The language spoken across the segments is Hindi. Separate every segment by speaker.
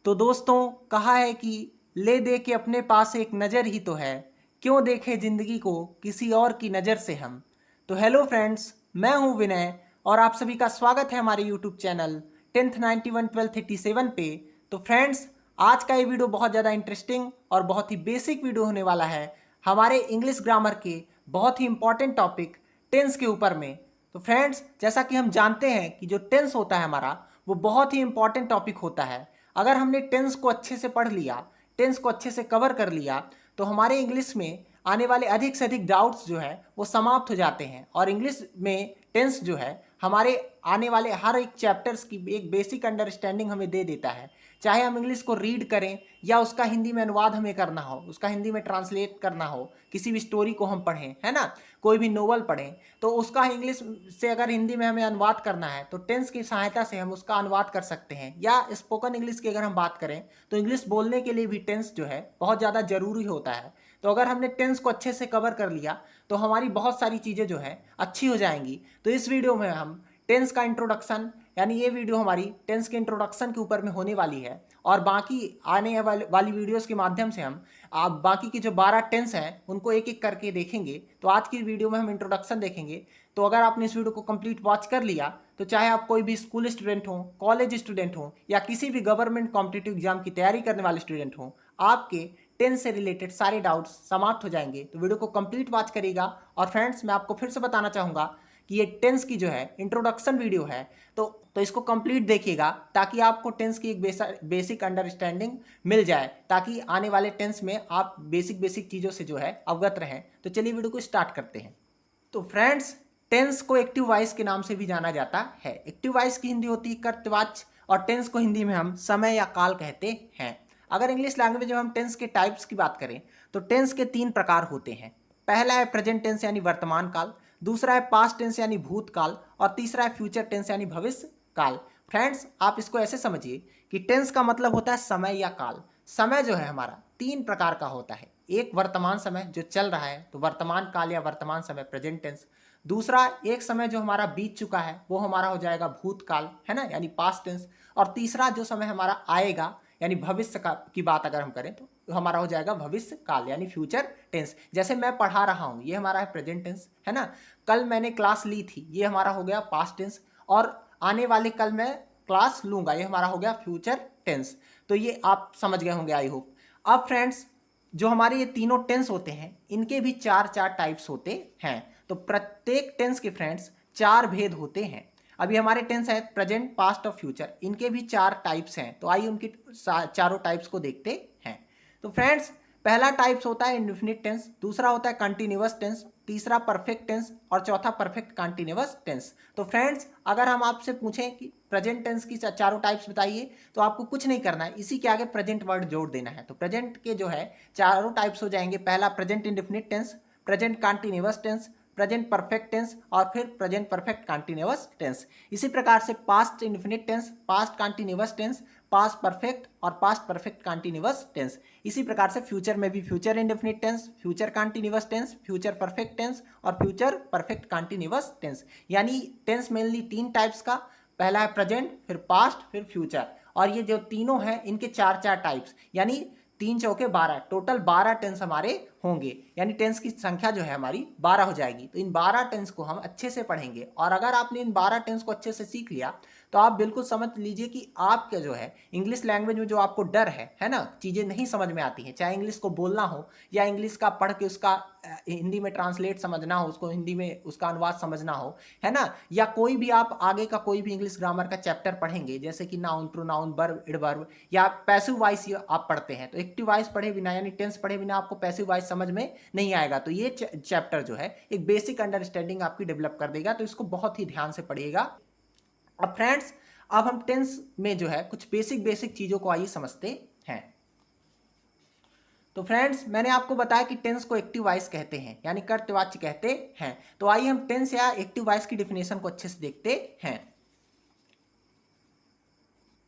Speaker 1: तो दोस्तों कहा है कि ले दे के अपने पास एक नज़र ही तो है, क्यों देखे ज़िंदगी को किसी और की नज़र से हम। तो हेलो फ्रेंड्स, मैं हूं विनय और आप सभी का स्वागत है हमारे यूट्यूब चैनल 10th 91 12th 87 पे। तो फ्रेंड्स, आज का ये वीडियो बहुत ज़्यादा इंटरेस्टिंग और बहुत ही बेसिक वीडियो होने वाला है हमारे इंग्लिश ग्रामर के बहुत ही इंपॉर्टेंट टॉपिक टेंस के ऊपर में। तो फ्रेंड्स, जैसा कि हम जानते हैं कि जो टेंस होता है हमारा वो बहुत ही इंपॉर्टेंट टॉपिक होता है। अगर हमने टेंस को अच्छे से पढ़ लिया, टेंस को अच्छे से कवर कर लिया, तो हमारे इंग्लिश में आने वाले अधिक से अधिक डाउट्स जो है वो समाप्त हो जाते हैं। और इंग्लिश में टेंस जो है हमारे आने वाले हर एक चैप्टर्स की एक बेसिक अंडरस्टैंडिंग हमें दे देता है। चाहे हम इंग्लिश को रीड करें या उसका हिंदी में अनुवाद हमें करना हो, उसका हिंदी में ट्रांसलेट करना हो, किसी भी स्टोरी को हम पढ़ें, है ना, कोई भी नोवेल पढ़ें, तो उसका इंग्लिश से अगर हिंदी में हमें अनुवाद करना है तो टेंस की सहायता से हम उसका अनुवाद कर सकते हैं। या स्पोकन इंग्लिश की अगर हम बात करें तो इंग्लिश बोलने के लिए भी टेंस जो है बहुत ज़्यादा ज़रूरी होता है। तो अगर हमने टेंस को अच्छे से कवर कर लिया तो हमारी बहुत सारी चीज़ें जो है अच्छी हो जाएंगी। तो इस वीडियो में हम टेंस का इंट्रोडक्शन, यानी ये वीडियो हमारी टेंस के इंट्रोडक्शन के ऊपर में होने वाली है, और बाकी आने वाली वीडियोस के माध्यम से हम आप बाकी की जो 12 टेंस हैं उनको एक एक करके देखेंगे। तो आज की वीडियो में हम इंट्रोडक्शन देखेंगे। तो अगर आपने इस वीडियो को कंप्लीट वॉच कर लिया तो चाहे आप कोई भी स्कूल स्टूडेंट हो, कॉलेज स्टूडेंट हो, या किसी भी गवर्नमेंट कॉम्पिटिटिव एग्जाम की तैयारी करने वाले स्टूडेंट हो, आपके टेंस से रिलेटेड सारे डाउट्स समाप्त हो जाएंगे। तो वीडियो को कंप्लीट वॉच करिएगा। और फ्रेंड्स, मैं आपको फिर से बताना चाहूँगा कि ये टेंस की जो है इंट्रोडक्शन वीडियो है, तो इसको कंप्लीट देखिएगा ताकि आपको टेंस की एक बेसिक अंडरस्टैंडिंग मिल जाए, ताकि आने वाले टेंस में आप बेसिक चीज़ों से जो है अवगत रहें। तो चलिए वीडियो को स्टार्ट करते हैं। तो फ्रेंड्स, टेंस को एक्टिव वॉइस के नाम से भी जाना जाता है। एक्टिव वॉइस की हिंदी होती है कर्तवाच्य, और टेंस को हिंदी में हम समय या काल कहते हैं। अगर इंग्लिश लैंग्वेज में हम टेंस के टाइप्स की बात करें तो टेंस के 3 प्रकार होते हैं। पहला है प्रेजेंट टेंस यानी वर्तमान काल, दूसरा है पास्ट टेंस यानी भूतकाल, और तीसरा है फ्यूचर टेंस यानी भविष्य काल। फ्रेंड्स, आप इसको ऐसे समझिए कि टेंस का मतलब होता है समय या काल। समय जो है हमारा 3 प्रकार का होता है। एक वर्तमान समय जो चल रहा है, तो वर्तमान काल या वर्तमान समय प्रेजेंट टेंस। दूसरा एक समय जो हमारा बीत चुका है वो हमारा हो जाएगा भूतकाल, है ना, यानी पास्ट टेंस। और तीसरा जो समय हमारा आएगा यानी भविष्य का की बात अगर हम करें तो हमारा हो जाएगा भविष्य काल यानी फ्यूचर टेंस। जैसे मैं पढ़ा रहा हूँ, ये हमारा है प्रेजेंट टेंस, है ना। कल मैंने क्लास ली थी, ये हमारा हो गया पास्ट टेंस। और आने वाले कल मैं क्लास लूंगा, ये हमारा हो गया फ्यूचर टेंस। तो ये आप समझ गए होंगे, आई होप। अब फ्रेंड्स, जो हमारे ये तीनों टेंस होते हैं इनके भी चार चार टाइप्स होते हैं। तो प्रत्येक टेंस के फ्रेंड्स 4 भेद होते हैं। अभी हमारे टेंस है प्रेजेंट, पास्ट और फ्यूचर, इनके भी 4 टाइप्स हैं। तो आइए उनकी चारों टाइप्स को देखते हैं। तो फ्रेंड्स, पहला टाइप्स होता है इंडेफिनिट टेंस, दूसरा होता है कंटिन्यूअस टेंस, तीसरा परफेक्ट टेंस, और चौथा परफेक्ट कंटिन्यूअस टेंस। तो फ्रेंड्स, अगर हम आपसे पूछें कि प्रेजेंट टेंस की चारों टाइप्स बताइए, तो आपको कुछ नहीं करना है, इसी के आगे प्रेजेंट वर्ड जोड़ देना है। तो प्रेजेंट के जो है चारों टाइप्स हो जाएंगे। पहला present indefinite tense, present continuous tense, present perfect tense, और फिर प्रेजेंट परफेक्ट कंटिन्यूअस टेंस। इसी प्रकार से past indefinite tense, past continuous tense, past perfect और पास्ट परफेक्ट कंटिन्यूअस टेंस। इसी प्रकार से फ्यूचर में भी future indefinite tense, future continuous tense, future perfect tense और फ्यूचर परफेक्ट कंटिन्यूअस टेंस। यानी टेंस मेनली 3 टाइप्स का, पहला है प्रेजेंट, फिर पास्ट, फिर फ्यूचर। और ये जो तीनों हैं इनके 4 टाइप्स, यानी 3 चौके 12, टोटल 12 टेंस हमारे होंगे। यानी टेंस की संख्या जो है हमारी 12 हो जाएगी। तो इन 12 टेंस को हम अच्छे से पढ़ेंगे, और अगर आपने इन 12 टेंस को अच्छे से सीख लिया तो आप बिल्कुल समझ लीजिए कि आपका जो है इंग्लिश लैंग्वेज में जो आपको डर है ना, चीज़ें नहीं समझ में आती हैं, चाहे इंग्लिश को बोलना हो या इंग्लिश का पढ़ के उसका हिंदी में ट्रांसलेट समझना हो, उसको हिंदी में उसका अनुवाद समझना हो, है ना, या कोई भी आप आगे का कोई भी इंग्लिश ग्रामर का चैप्टर पढ़ेंगे, जैसे कि नाउन, प्रोनाउन, वर्ब, एडवर्ब, या पैसिव वॉइस आप पढ़ते हैं, तो एक्टिव वॉइस पढ़े बिना यानी टेंस पढ़े बिना आपको पैसिव वॉइस समझ में नहीं आएगा। तो ये चैप्टर जो है एक बेसिक अंडरस्टैंडिंग आपकी डेवलप कर देगा। तो इसको बहुत ही ध्यान से पढ़िएगा। अब फ्रेंड्स, अब हम टेंस में जो है कुछ बेसिक चीज़ों को आइए समझते हैं। तो फ्रेंड्स, मैंने आपको बताया कि टेंस को एक्टिव वॉइस कहते हैं, यानी कर्तवाच्य कहते हैं। तो आइए हम टेंस या एक्टिव वॉइस की डिफिनेशन को अच्छे से देखते हैं।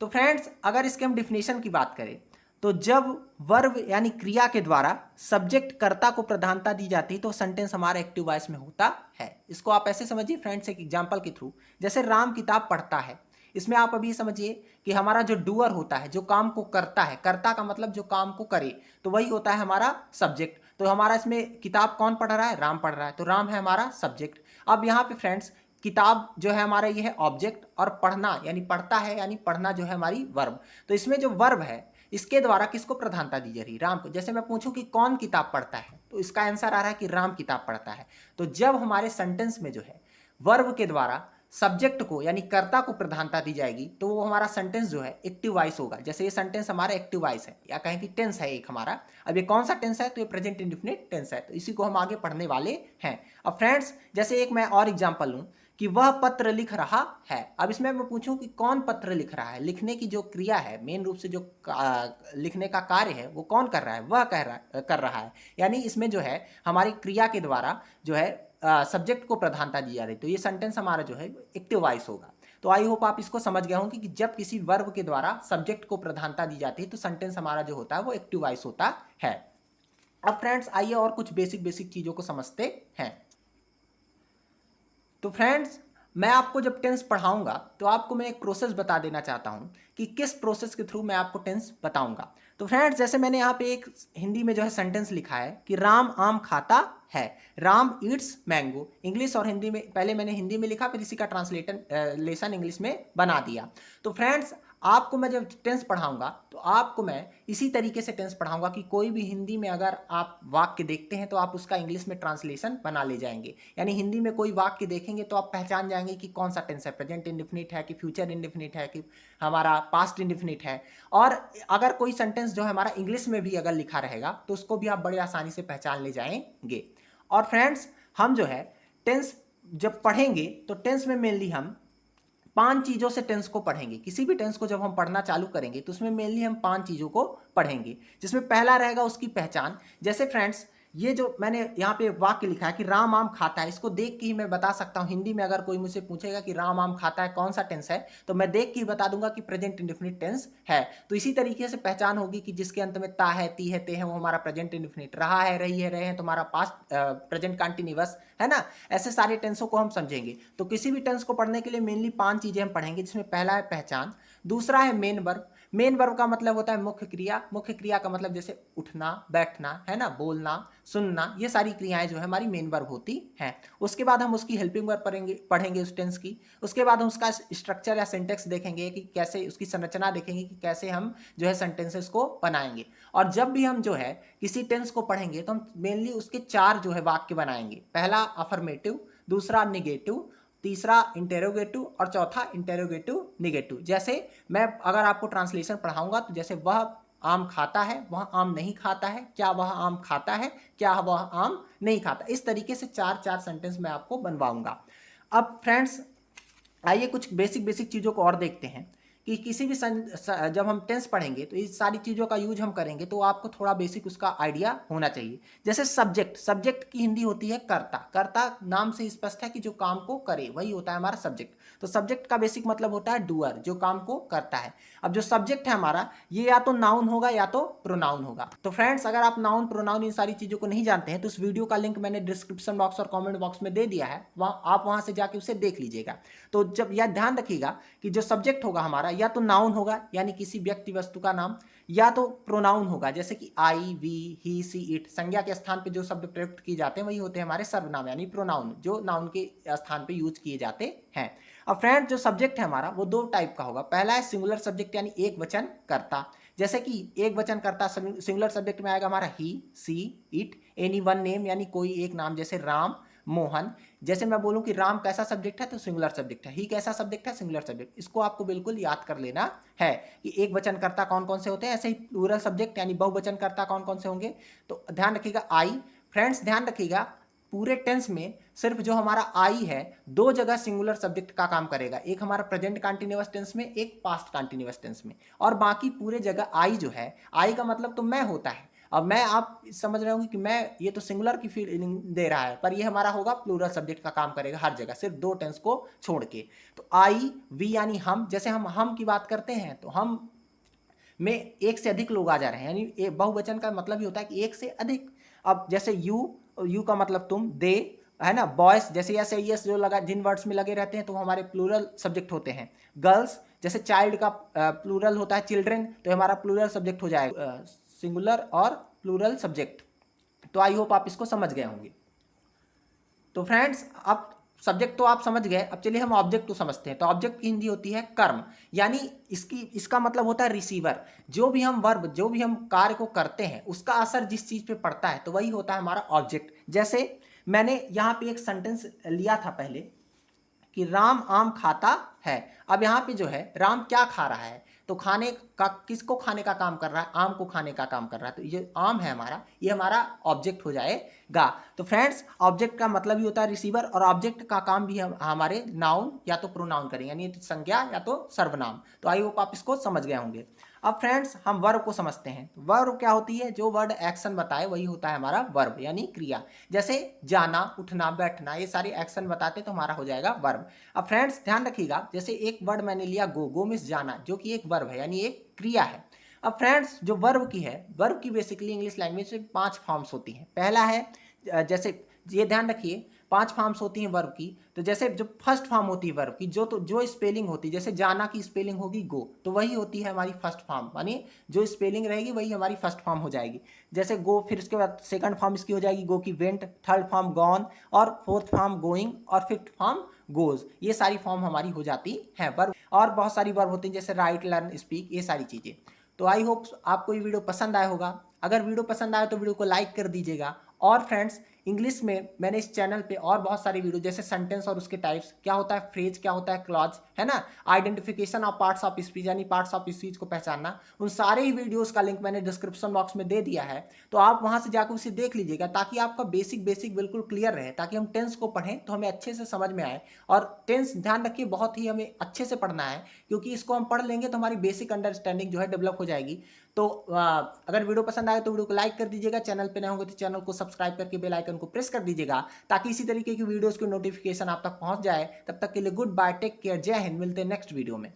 Speaker 1: तो फ्रेंड्स, अगर इसके हम डिफिनेशन की बात करें तो जब वर्ब यानी क्रिया के द्वारा सब्जेक्ट कर्ता को प्रधानता दी जाती है तो सेंटेंस हमारा एक्टिव वॉइस में होता है। इसको आप ऐसे समझिए फ्रेंड्स, एक एग्जांपल के थ्रू, जैसे राम किताब पढ़ता है, इसमें आप अभी समझिए कि हमारा जो डूअर होता है, जो काम को करता है, कर्ता का मतलब जो काम को करे, तो वही होता है हमारा सब्जेक्ट। तो हमारा इसमें किताब कौन पढ़ रहा है? राम पढ़ रहा है, तो राम है हमारा सब्जेक्ट। अब यहाँ पे फ्रेंड्स किताब जो है हमारा ये है ऑब्जेक्ट, और पढ़ना यानी पढ़ता है यानी पढ़ना जो है हमारी वर्ब। तो इसमें जो वर्ब है इसके द्वारा किसको प्रधानता दी जा रही? राम को। जैसे मैं पूछूं कि कौन किताब पढ़ता है, तो इसका आंसर आ रहा है कि राम किताब पढ़ता है। तो जब हमारे सेंटेंस में जो है वर्ब के द्वारा सब्जेक्ट को यानी कर्ता को प्रधानता दी जाएगी, तो वो हमारा सेंटेंस जो है एक्टिव वॉइस होगा। जैसे ये सेंटेंस हमारा एक्टिव वॉइस है, या कहें कि टेंस है एक हमारा। अब ये कौन सा टेंस है? तो ये प्रेजेंट इंडेफिनिट टेंस है, तो इसी को हम आगे पढ़ने वाले हैं। अब फ्रेंड्स जैसे एक मैं और एग्जांपल लूं कि वह पत्र लिख रहा है। अब इसमें मैं पूछूं कि कौन पत्र लिख रहा है, लिखने की जो क्रिया है, मेन रूप से जो लिखने का कार्य है वो कौन कर रहा है? वह कर रहा है। यानी इसमें जो है हमारी क्रिया के द्वारा जो है सब्जेक्ट को प्रधानता दी जा रही है। तो ये सेंटेंस हमारा जो है एक्टिव वॉइस होगा। तो आई होप आप इसको समझ गए होंगे कि जब किसी वर्ब के द्वारा सब्जेक्ट को प्रधानता दी जाती है तो सेंटेंस हमारा जो होता है वो एक्टिव वॉइस होता है। अब फ्रेंड्स आइए और कुछ बेसिक बेसिक चीजों को समझते हैं। तो फ्रेंड्स मैं आपको जब टेंस पढ़ाऊंगा तो आपको मैं एक प्रोसेस बता देना चाहता हूं कि किस प्रोसेस के थ्रू मैं आपको टेंस बताऊंगा। तो फ्रेंड्स जैसे मैंने यहाँ पे एक हिंदी में जो है सेंटेंस लिखा है कि राम आम खाता है, राम ईट्स मैंगो। इंग्लिश और हिंदी में पहले मैंने हिंदी में लिखा, फिर इसी का ट्रांसलेशन इंग्लिश में बना दिया। तो फ्रेंड्स आपको मैं जब टेंस पढ़ाऊंगा तो आपको मैं इसी तरीके से टेंस पढ़ाऊंगा कि कोई भी हिंदी में अगर आप वाक्य देखते हैं तो आप उसका इंग्लिश में ट्रांसलेशन बना ले जाएंगे। यानी हिंदी में कोई वाक्य देखेंगे तो आप पहचान जाएंगे कि कौन सा टेंस है, प्रेजेंट इंडेफिनिट है कि फ्यूचर इंडेफिनिट है कि हमारा पास्ट इंडेफिनिट है। और अगर कोई सेंटेंस जो है हमारा इंग्लिश में भी अगर लिखा रहेगा तो उसको भी आप बड़े आसानी से पहचान ले जाएंगे। और फ्रेंड्स हम जो है टेंस जब पढ़ेंगे तो टेंस में मेनली हम 5 चीजों से टेंस को पढ़ेंगे। किसी भी टेंस को जब हम पढ़ना चालू करेंगे तो उसमें मेनली हम 5 चीजों को पढ़ेंगे, जिसमें पहला रहेगा उसकी पहचान। जैसे फ्रेंड्स ये जो मैंने यहाँ पे वाक्य लिखा है कि राम आम खाता है, इसको देख के ही मैं बता सकता हूँ। हिंदी में अगर कोई मुझसे पूछेगा कि राम आम खाता है कौन सा टेंस है, तो मैं देख के ही बता दूंगा कि प्रेजेंट इंडेफिनिट टेंस है। तो इसी तरीके से पहचान होगी कि जिसके अंत में ता है, ती है, ते है, वो हमारा प्रेजेंट इंडेफिनिट। रहा है, रही है, रहे हैं, तुम्हारा पास्ट प्रेजेंट कंटिन्यूअस है ना। ऐसे सारे टेंसों को हम समझेंगे। तो किसी भी टेंस को पढ़ने के लिए मेनली 5 चीजें हम पढ़ेंगे, जिसमें पहला है पहचान, दूसरा है मेन वर्ब। मेन वर्ब का मतलब होता है मुख्य क्रिया। मुख्य क्रिया का मतलब जैसे उठना, बैठना है ना, बोलना, सुनना, ये सारी क्रियाएं जो है हमारी मेन वर्ब होती हैं। उसके बाद हम उसकी हेल्पिंग वर्ब पढ़ेंगे उस टेंस की। उसके बाद हम उसका स्ट्रक्चर या सिंटेक्स देखेंगे कि कैसे, उसकी संरचना देखेंगे कि कैसे हम जो है सेंटेंसेस को बनाएंगे। और जब भी हम जो है किसी टेंस को पढ़ेंगे तो हम मेनली उसके 4 जो है वाक्य बनाएंगे। पहला अफर्मेटिव, दूसरा निगेटिव, तीसरा इंटेरोगेटिव और चौथा इंटेरोगेटिव निगेटिव। जैसे मैं अगर आपको ट्रांसलेशन पढ़ाऊंगा तो जैसे वह आम खाता है, वह आम नहीं खाता है, क्या वह आम खाता है, क्या वह आम नहीं खाता। इस तरीके से 4 सेंटेंस मैं आपको बनवाऊंगा। अब फ्रेंड्स आइए कुछ बेसिक बेसिक चीज़ों को और देखते हैं कि किसी भी जब हम टेंस पढ़ेंगे तो इस सारी चीज़ों का यूज हम करेंगे तो आपको थोड़ा बेसिक उसका आइडिया होना चाहिए। जैसे सब्जेक्ट, सब्जेक्ट की हिंदी होती है कर्ता। कर्ता नाम से स्पष्ट है कि जो काम को करे, वही होता है हमारा सब्जेक्ट। तो सब्जेक्ट का बेसिक मतलब होता है डूअर, जो काम को करता है। अब जो सब्जेक्ट है हमारा ये या तो नाउन होगा या तो प्रोनाउन होगा। तो फ्रेंड्स अगर आप नाउन, प्रोनाउन इन सारी चीज़ों को नहीं जानते हैं तो उस वीडियो का लिंक मैंने डिस्क्रिप्शन बॉक्स और कॉमेंट बॉक्स में दे दिया है, आप वहाँ से जाके उसे देख लीजिएगा। तो जब यह ध्यान रखिएगा कि जो सब्जेक्ट होगा हमारा या तो नाउन होगा यानी किसी व्यक्ति वस्तु का नाम, या तो प्रोनाउन होगा जैसे कि आई, वी, ही, सी, इट। संज्ञा के स्थान पे जो शब्द प्रयुक्त किए जाते हैं वही होते हैं हमारे सर्वनाम यानी प्रोनाउन, जो नाउन के स्थान पे यूज किए जाते हैं। अब फ्रेंड जो सब्जेक्ट है हमारा वो 2 टाइप का होगा। पहला है सिंगुलर सब्जेक्ट यानी एक वचन कर्ता। जैसे कि एक वचन कर्ता सिंगुलर सब्जेक्ट में आएगा हमारा ही, सी, इट, एनी वन नेम यानी कोई एक नाम, जैसे राम, मोहन। जैसे मैं बोलूं कि राम कैसा सब्जेक्ट है तो सिंगुलर सब्जेक्ट है, ही कैसा सब्जेक्ट है सिंगुलर सब्जेक्ट। इसको आपको बिल्कुल याद कर लेना है कि एक वचन कर्ता कौन कौन से होते हैं। ऐसे ही प्लूरल सब्जेक्ट यानी बहुवचन कर्ता कौन कौन से होंगे, तो ध्यान रखिएगा आई। फ्रेंड्स ध्यान रखिएगा पूरे टेंस में सिर्फ जो हमारा आई है 2 जगह सिंगुलर सब्जेक्ट का काम करेगा, एक हमारा प्रेजेंट कंटिन्यूअस टेंस में, एक पास्ट कंटिन्यूअस टेंस में। और बाकी पूरे जगह आई जो है, आई का मतलब तो मैं होता है। अब मैं, आप समझ रहे होंगे कि मैं, ये तो सिंगुलर की फीलिंग दे रहा है, पर ये हमारा होगा प्लूरल सब्जेक्ट का काम करेगा हर जगह, सिर्फ 2 टेंस को छोड़ के। तो आई, वी यानी हम। जैसे हम की बात करते हैं तो हम में एक से अधिक लोग आ जा रहे हैं, यानी बहुवचन का मतलब ही होता है कि एक से अधिक। अब जैसे यू, यू का मतलब तुम, दे, है ना। बॉयस जैसे एस आई एस जो लगा जिन वर्ड्स में लगे रहते हैं तो वो हमारे प्लूरल सब्जेक्ट होते हैं। गर्ल्स जैसे चाइल्ड का प्लूरल होता है चिल्ड्रन, तो हमारा प्लूरल सब्जेक्ट हो जाएगा सिंगुलर और प्लूरल सब्जेक्ट। तो आई होप आप इसको समझ गए होंगे। तो फ्रेंड्स अब सब्जेक्ट तो आप समझ गए, अब चलिए हम ऑब्जेक्ट को समझते हैं। तो ऑब्जेक्ट की हिंदी होती है कर्म, यानी इसका मतलब होता है रिसीवर। जो भी हम वर्ब, जो भी हम कार्य को करते हैं उसका असर जिस चीज पे पड़ता है तो वही होता है हमारा ऑब्जेक्ट। जैसे मैंने यहाँ पे एक सेंटेंस लिया था पहले कि राम आम खाता है। अब यहाँ पे जो है राम क्या खा रहा है, तो खाने का, किसको खाने का काम कर रहा है, आम को खाने का काम कर रहा है। तो ये आम है हमारा, ये हमारा ऑब्जेक्ट हो जाएगा। तो फ्रेंड्स ऑब्जेक्ट का मतलब ही होता है रिसीवर, और ऑब्जेक्ट का काम भी हमारे नाउन या तो प्रोनाउन करेंगे, यानी संज्ञा या तो सर्वनाम। तो आई होप आप इसको समझ गए होंगे। अब फ्रेंड्स हम वर्ब को समझते हैं। वर्ब क्या होती है, जो वर्ड एक्शन बताए वही होता है हमारा वर्ब यानी क्रिया। जैसे जाना, उठना, बैठना, ये सारे एक्शन बताते तो हमारा हो जाएगा वर्ब। अब फ्रेंड्स ध्यान रखिएगा, जैसे एक वर्ड मैंने लिया गो मीन्स जाना, जो कि एक वर्ब है यानी एक क्रिया है। अब फ्रेंड्स जो वर्ब की है, वर्ब की बेसिकली इंग्लिश लैंग्वेज में 5 फॉर्म्स होती हैं। पहला है जैसे ये ध्यान रखिए 5 फॉर्म्स होती हैं वर्ब की। तो जैसे जो फर्स्ट फॉर्म होती है वर्ब की, जो स्पेलिंग होती है, जैसे जाना की स्पेलिंग होगी गो, तो वही होती है हमारी फर्स्ट फॉर्म, यानी जो स्पेलिंग रहेगी वही हमारी फर्स्ट फॉर्म हो जाएगी। जैसे गो, फिर उसके बाद सेकंड फॉर्म इसकी हो जाएगी गो की वेंट, थर्ड फॉर्म गॉन, और फोर्थ फॉर्म गोइंग, और फिफ्थ फॉर्म गोज। ये सारी फॉर्म हमारी हो जाती है वर्ब। और बहुत सारी वर्ब होती हैं जैसे राइट, लर्न, स्पीक, ये सारी चीजें। तो आई होप आपको ये वीडियो पसंद आया होगा। अगर वीडियो पसंद आए तो वीडियो को लाइक कर दीजिएगा। और फ्रेंड्स इंग्लिश में मैंने इस चैनल पे और बहुत सारी वीडियो, जैसे सेंटेंस और उसके टाइप्स, क्या होता है फ्रेज, क्या होता है क्लॉज, है ना, identification of parts of speech यानी पार्ट्स ऑफ स्पीच को पहचानना, उन सारे ही वीडियोस का लिंक मैंने डिस्क्रिप्शन बॉक्स में दे दिया है। तो आप वहां से जाकर उसे देख लीजिएगा, ताकि आपका बेसिक बिल्कुल क्लियर रहे, ताकि हम टेंस को पढ़ें तो हमें अच्छे से समझ में आए। और टेंस ध्यान रखिए बहुत ही हमें अच्छे से पढ़ना है, क्योंकि इसको हम पढ़ लेंगे तो हमारी बेसिक अंडरस्टैंडिंग जो है डेवलप हो जाएगी। तो अगर वीडियो पसंद आए तो वीडियो को लाइक कर दीजिएगा, चैनल पे नए होंगे तो चैनल को सब्सक्राइब करके बेल आइकन को प्रेस कर दीजिएगा, ताकि इसी तरीके की वीडियोस की नोटिफिकेशन आप तक पहुंच जाए। तब तक के लिए गुड बाय, टेक केयर, जय हिंद, मिलते हैं नेक्स्ट वीडियो में।